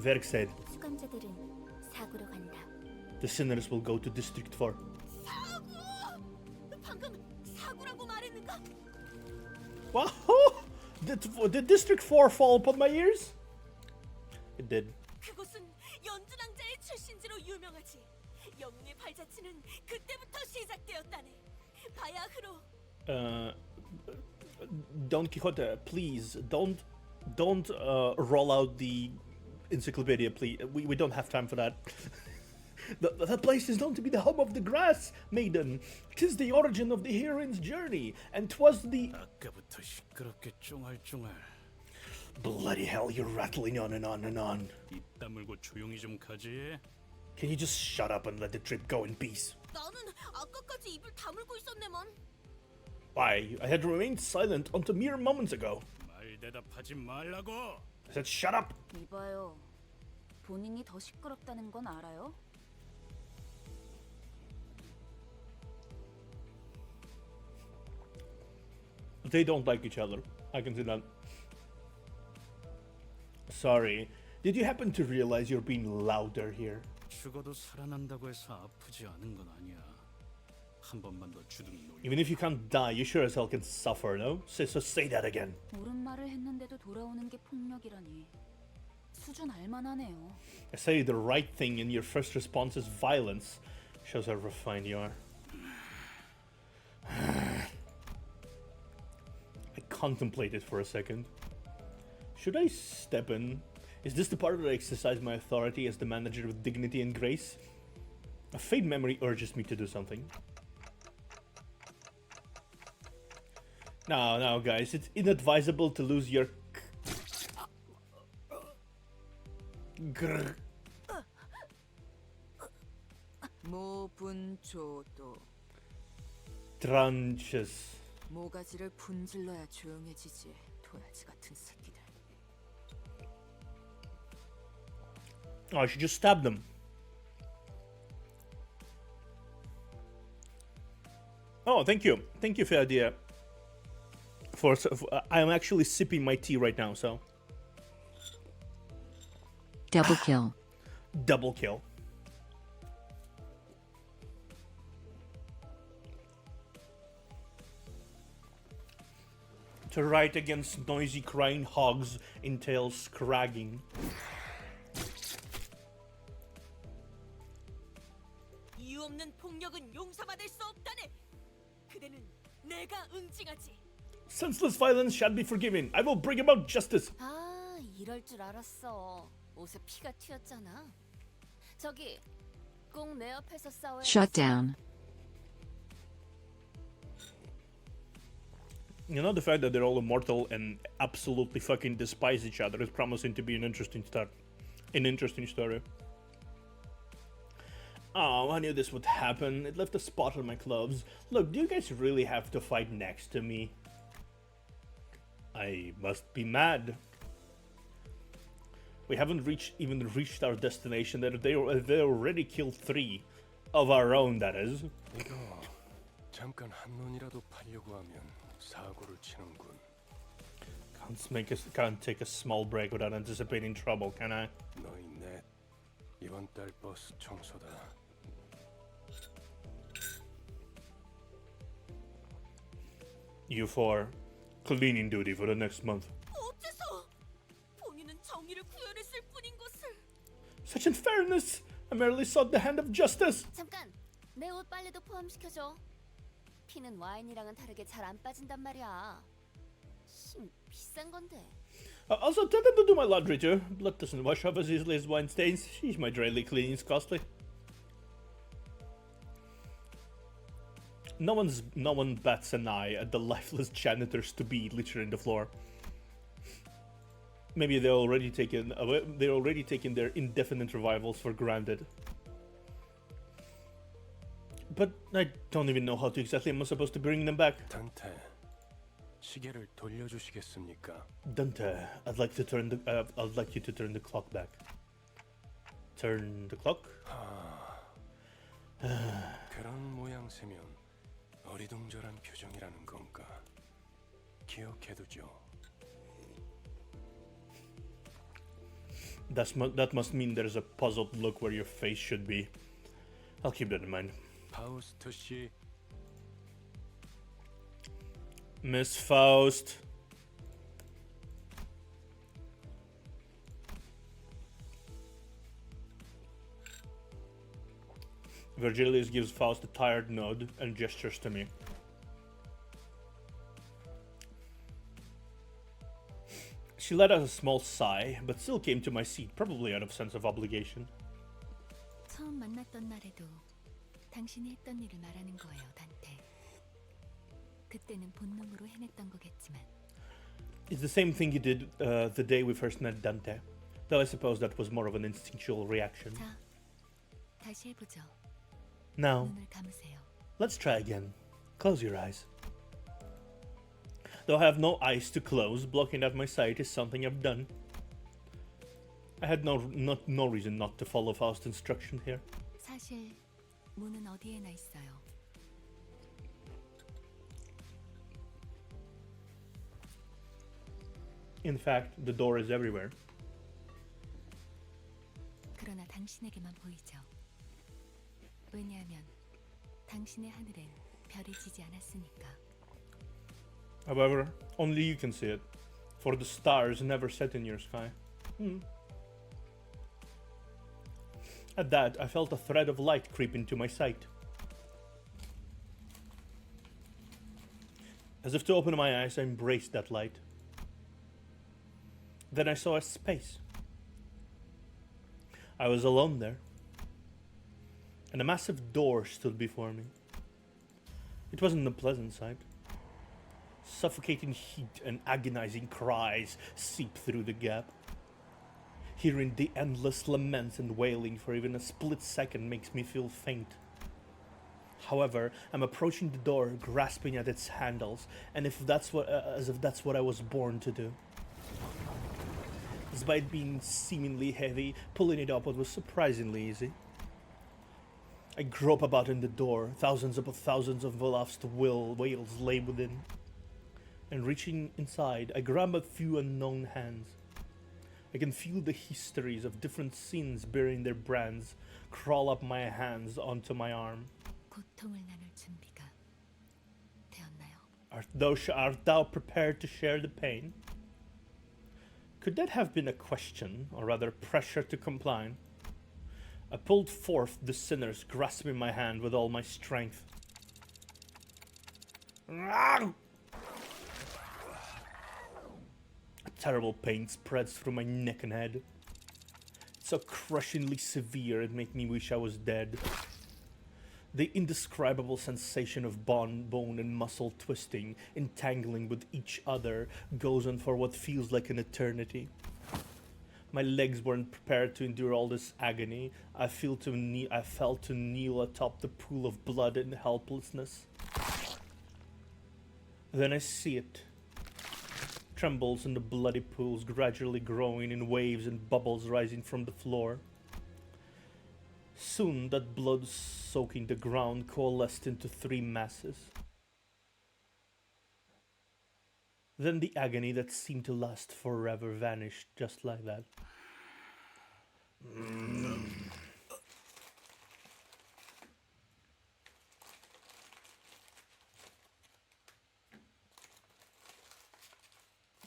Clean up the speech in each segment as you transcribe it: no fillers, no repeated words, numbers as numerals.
Werkstaat. 수감자들은 사구로 간다. The sinners will go to District 4. 사구! 방금 사구라고 말했는가? Wow! Did District 4 fall upon my ears? It did. 그곳은 연주낭자의 출신지로 유명하지. 영웅의 발자취는 그때부터 시작되었다네. 바야흐로. Don Quixote, please don't roll out the encyclopedia, please. We don't have time for that. The place is known to be the home of the grass maiden. 'Tis the origin of the heroine's journey, and 'twas the. 아까부터 시끄럽게 쫑알쫑알. Bloody hell, you're rattling on and on and on. 입 다물고 조용히 좀 가지. Can you just shut up and let the trip go in peace? 나는 아까까지 입을 다물고 있었네만. Why, I had remained silent until mere moments ago. 말 대답하지 말라고. I said shut up. 이봐요. 본인이 더 시끄럽다는 건 알아요? They don't like each other. I can see that. Sorry. Did you happen to realize you're being louder here? 죽어도 살아난다고 해서 아프지 않은 건 아니야. 한 번만 더 주둥 놀려. Even if you can't die, you sure as hell can suffer, no? So say that again. 옳은 말을 했는데도 돌아오는 게 폭력이라니. 수준 알만하네요. I say the right thing and your first response is violence. Shows how refined you are. I contemplated for a second. Should I step in? Is this the part where I exercise my authority as the manager with dignity and grace? A faint memory urges me to do something. No, guys, it's inadvisable to lose your grr. 모분초도 Tranches. 모가지를 분질러야 조용해지지. 도야지 같은 새끼들. Oh, I should just stab them. Oh, thank you. Thank you, Fadia. I'm actually sipping my tea right now, so. Double kill. Double kill. To write against noisy crying hogs entails scragging. 이유 없는 폭력은 용서받을 수 없다네. 그대는 내가 응징하지. Senseless violence shall be forgiven. I will bring about justice. 아, 이럴 줄 알았어. 옷에 피가 튀었잖아. 저기 꼭 내 옆에서 싸워야. Shut down. You know, the fact that they're all immortal and absolutely fucking despise each other is promising to be an interesting start. An interesting story. Oh, I knew this would happen. It left a spot on my clothes. Look, do you guys really have to fight next to me? I must be mad. We haven't even reached our destination. They already killed 3 of our own, that is. 이거 잠깐 한눈이라도 팔려고 하면 사고를 치는군. Can't take a small break without anticipating trouble, can I? 너희 넷 이번 달 버스 청소다. You 4, cleaning duty for the next month. 어째서 본인은 정의를 구현했을 뿐인 것을. Such unfairness! I merely sought the hand of justice. 잠깐, 내 옷 빨래도 포함시켜줘. 피는 와인이랑은 다르게 잘 안 빠진단 말이야. 힘 비싼 건데. Also, tell them to do my laundry too. Blood doesn't wash off as easily as wine stains. Sheesh, my daily cleaning is costly. No one bats an eye at the lifeless janitors to be littering the floor. Maybe they're already taking their indefinite revivals for granted. But I don't even know how to exactly am I supposed to bring them back. 단테, 시계를 돌려주시겠습니까? Dante, I'd like you to turn the clock back. Turn the clock? 그런 모양새면 어리둥절한 표정이라는 건가? 기억해두죠. That must mean there's a puzzled look where your face should be. I'll keep that in mind. 파우스트 씨, Miss Faust. Virgilius gives Faust a tired nod and gestures to me. She let out a small sigh, but still came to my seat, probably out of sense of obligation. 처음 만났던 날에도 당신이 했던 일을 말하는 거예요, 단테. 그때는 본능으로 해냈던 거겠지만. It's the same thing you did the day we first met Dante, though I suppose that was more of an instinctual reaction. 자, 다시 해보죠. Now, 눈을 감으세요. let's try again. Close your eyes. Though I have no eyes to close, blocking out my sight is something I've done. I had no reason not to follow Faust's instruction here. 사실 문은 어디에나 있어요. In fact, the door is everywhere. 그러나 당신에게만 보이죠. 왜냐하면 당신의 하늘엔 별이 지지 않았으니까. However, only you can see it, for the stars never set in your sky. At that, I felt a thread of light creep into my sight. As if to open my eyes, I embraced that light. Then I saw a space. I was alone there, and a massive door stood before me. It wasn't a pleasant sight. Suffocating heat and agonizing cries seep through the gap. Hearing the endless laments and wailing for even a split second makes me feel faint. However, I'm approaching the door, grasping at its handles, and as if that's what I was born to do. Despite being seemingly heavy, pulling it up was surprisingly easy. I grope about in the door, thousands upon thousands of lost whales lay within. And reaching inside, I grab a few unknown hands. I can feel the histories of different sins bearing their brands crawl up my hands onto my arm. 고통을 나눌 준비가 되었나요? Art thou prepared to share the pain? Could that have been a question, or rather pressure to comply? I pulled forth the sinners, grasping my hand with all my strength. A terrible pain spreads through my neck and head. It's so crushingly severe it makes me wish I was dead. The indescribable sensation of bone and muscle twisting, entangling with each other, goes on for what feels like an eternity. My legs weren't prepared to endure all this agony. I felt to kneel atop the pool of blood in helplessness. Then I see it. Trembles in the bloody pools, gradually growing in waves and bubbles rising from the floor. Soon that blood soaking the ground coalesced into three masses. Then the agony that seemed to last forever vanished just like that.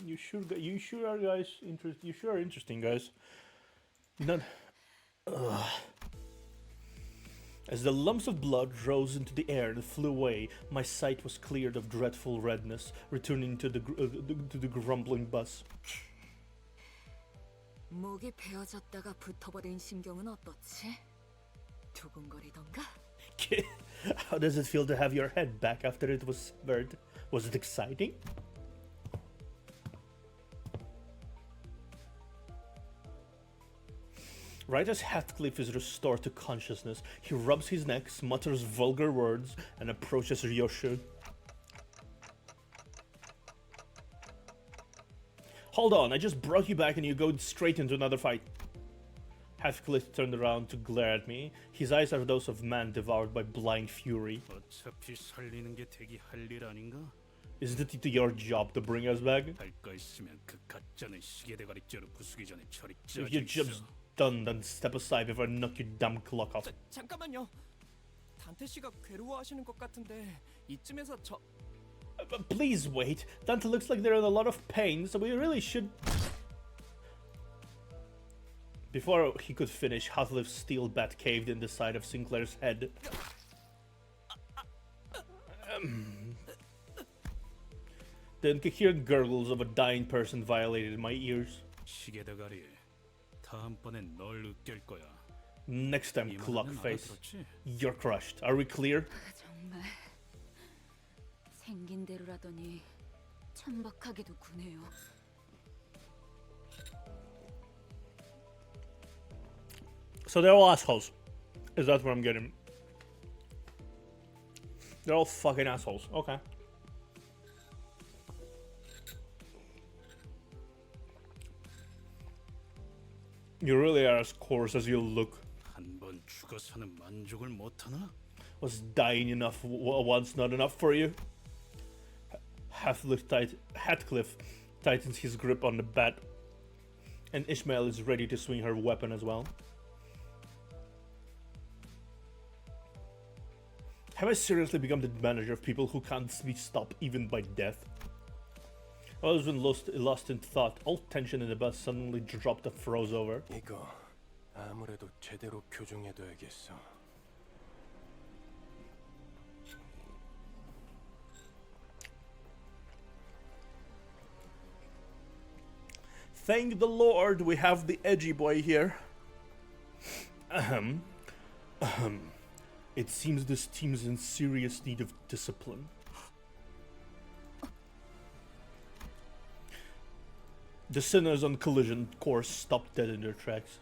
You sure are interesting, guys. Not. As the lumps of blood rose into the air and flew away, my sight was cleared of dreadful redness, returning to the grumbling bus. 목이 베어졌다가 붙어버린 신경은 어떻지? 두근거리던가? How does it feel to have your head back after it was severed? Was it exciting? Right as Heathcliff is restored to consciousness, he rubs his neck, mutters vulgar words, and approaches Ryoshu. Hold on, I just brought you back and you go straight into another fight. Heathcliff turned around to glare at me. His eyes are those of man devoured by blind fury. 어차피 살리는 게 되게 할 일 아닌가? Isn't it your job to bring us back? 할 거 있으면 그 가짜는 시계 대가리 째로 부수기 전에 저리 If 쪄져 your job's 있어. done, then step aside before I knock your damn clock off. 잠깐만요. 단테 씨가 괴로워하시는 것 같은데 이쯤에서 저 Please wait. Dante looks like they're in a lot of pain, so we really should. Before he could finish, Hathliff's steel bat caved in the side of Sinclair's head. The incoherent gurgles of a dying person violated my ears. 시계 대가리. 다음번엔 널 으깰 거야. Next time, 이 clock 말은 face. 알아들었지? You're crushed. Are we clear? 정말 생긴 대로라더니 천박하게도 구네요. So they're all assholes. Is that what I'm getting? They're all fucking assholes. Okay. You really are as coarse as you look. 한 번 죽어서는 만족을 못 하나? Was dying enough once not enough for you? Hatcliffe tightens his grip on the bat, and Ishmael is ready to swing her weapon as well. Have I seriously become the manager of people who can't be stopped even by death? I was been lost in thought. All tension in the bus suddenly dropped and froze over. 이거 아무래도 제대로 교정해둬야겠어. Thank the Lord we have the edgy boy here. It seems this team's in serious need of discipline. The sinners on collision course stopped dead in their tracks.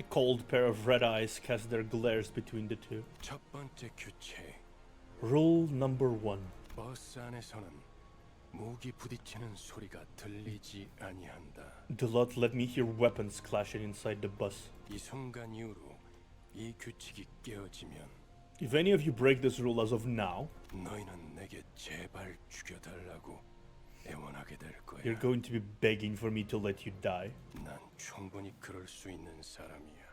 A cold pair of red eyes cast their glares between the two. 첫 번째 규칙. Rule number 1. 버스 안에서는 무기 부딪히는 소리가 들리지 아니한다. Do not let me hear weapons clashing inside the bus. 이 순간 이후로 이 규칙이 깨어지면 If any of you break this rule as of now, 너희는 내게 제발 죽여달라고 애원하게 될 거야. you're going to be begging for me to let you die. 난 충분히 그럴 수 있는 사람이야.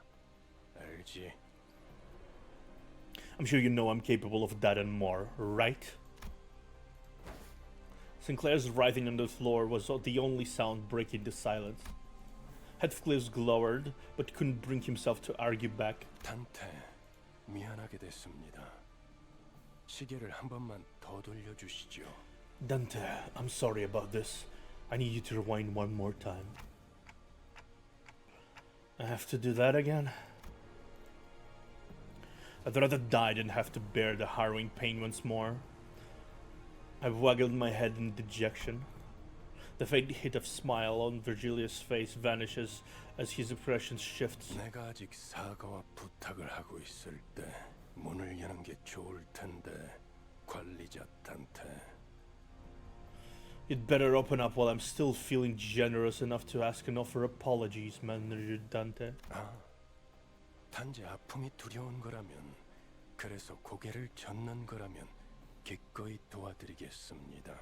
알지? I'm sure you know I'm capable of that and more, right? Sinclair's writhing on the floor was the only sound breaking the silence. Heathcliff glowered, but couldn't bring himself to argue back. 단테, 미안하게 됐습니다. 시계를 한 번만 더 돌려주시죠. Dante, I'm sorry about this. I need you to rewind one more time. I have to do that again? I'd rather die than have to bear the harrowing pain once more. I waggled my head in dejection. The faint hint of smile on Virgilius' face vanishes as his expression shifts. 내가 아직 사과와 부탁을 하고 있을 때 문을 여는 게 좋을 텐데, 관리자 단테. You'd better open up while I'm still feeling generous enough to ask and offer apologies, Manager Dante. 아, 단지 아픔이 두려운 거라면, 그래서 고개를 젓는 거라면 기꺼이 도와드리겠습니다.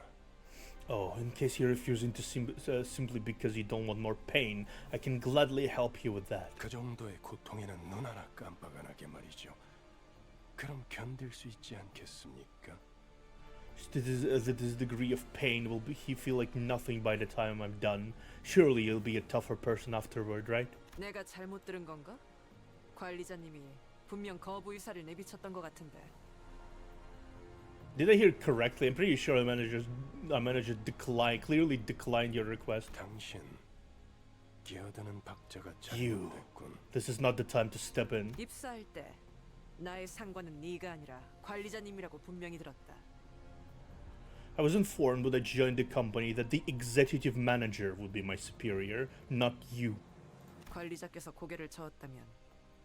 Oh, in case you're refusing to simply because you don't want more pain, I can gladly help you with that. 그 정도의 고통에는 눈 하나 깜빡 안 하게 말이죠. 그럼 견딜 수 있지 않겠습니까? This degree of pain will he feel like nothing by the time I'm done. Surely you'll be a tougher person afterward, right? 내가 잘못 들은 건가? 관리자님이 분명 거부 의사를 내비쳤던 것 같은데. Did I hear correctly? I'm pretty sure the manager clearly declined your request. 당신 끼어드는 박자가 You. 잘못됐군. This is not the time to step in. 입사할 때 나의 상관은 네가 아니라 관리자님이라고 분명히 들었다. I was informed when I joined the company that the executive manager would be my superior, not you. 관리자께서 고개를 저었다면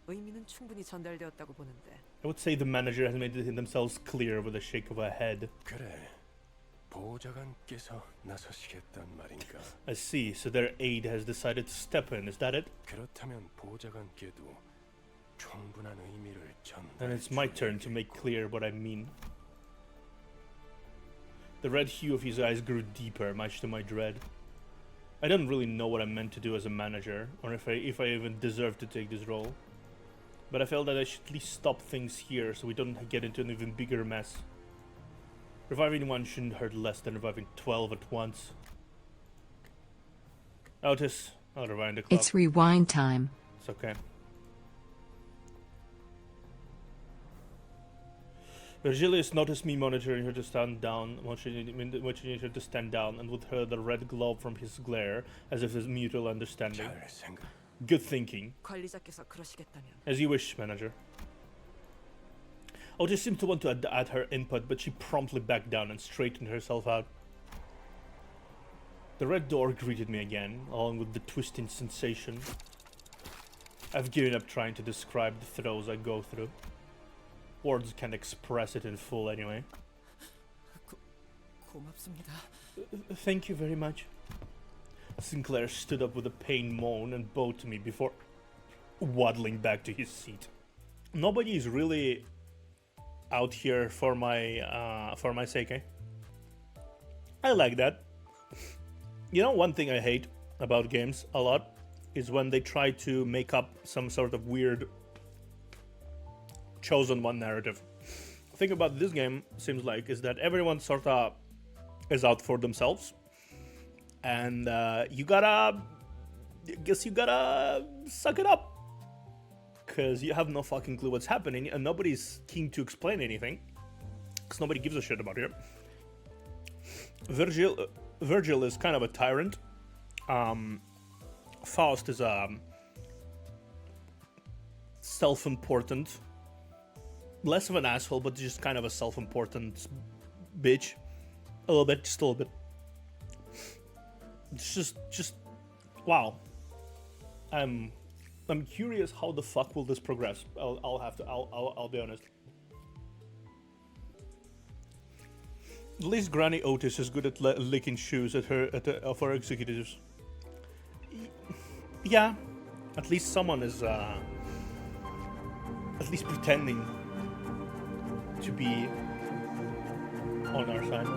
의미는 충분히 전달되었다고 보는데. I would say the manager has made themselves clear with a shake of a head. 그래, 보좌관께서 나서시겠단 말인가? I see, so their aide has decided to step in, is that it? 그렇다면 보좌관께도 충분한 의미를 Then 전달해 it's my turn to make 줘야겠고. clear what I mean. The red hue of his eyes grew deeper, much to my dread. I don't really know what I meant to do as a manager, or if I even deserve to take this role. But I felt that I should at least stop things here so we don't get into an even bigger mess. Reviving one shouldn't hurt less than reviving 12 at once. Otis, I'll rewind the clock. It's rewind time. It's okay. Virgilius noticed me monitoring her to stand down, watching her to stand down, and with her the red globe from his glare, as if his mutual understanding. 잘 생각. Good thinking. 관리자께서 그러시겠다면 As you wish, manager. Otis seemed to want to add her input, but she promptly backed down and straightened herself out. The red door greeted me again, along with the twisting sensation. I've given up trying to describe the throes I go through. Words can't express it in full anyway. 고맙습니다. Thank you very much. Sinclair stood up with a pained moan and bowed to me before waddling back to his seat. Nobody is really out here for my sake, eh? I like that. You know, one thing I hate about games a lot is when they try to make up some sort of weird chosen one narrative. The thing about this game seems like is that everyone sort of is out for themselves, and you gotta suck it up, because you have no fucking clue what's happening, and nobody's keen to explain anything, because nobody gives a shit about it. Virgil is kind of a tyrant. Faust is a self-important, less of an asshole, but just kind of a self-important bitch. A little bit, just a little bit. It's just wow. I'm curious how the fuck will this progress. I'll be honest. At least Granny Otis is good at licking shoes of our executives. Yeah, at least someone is at least pretending to be on our side.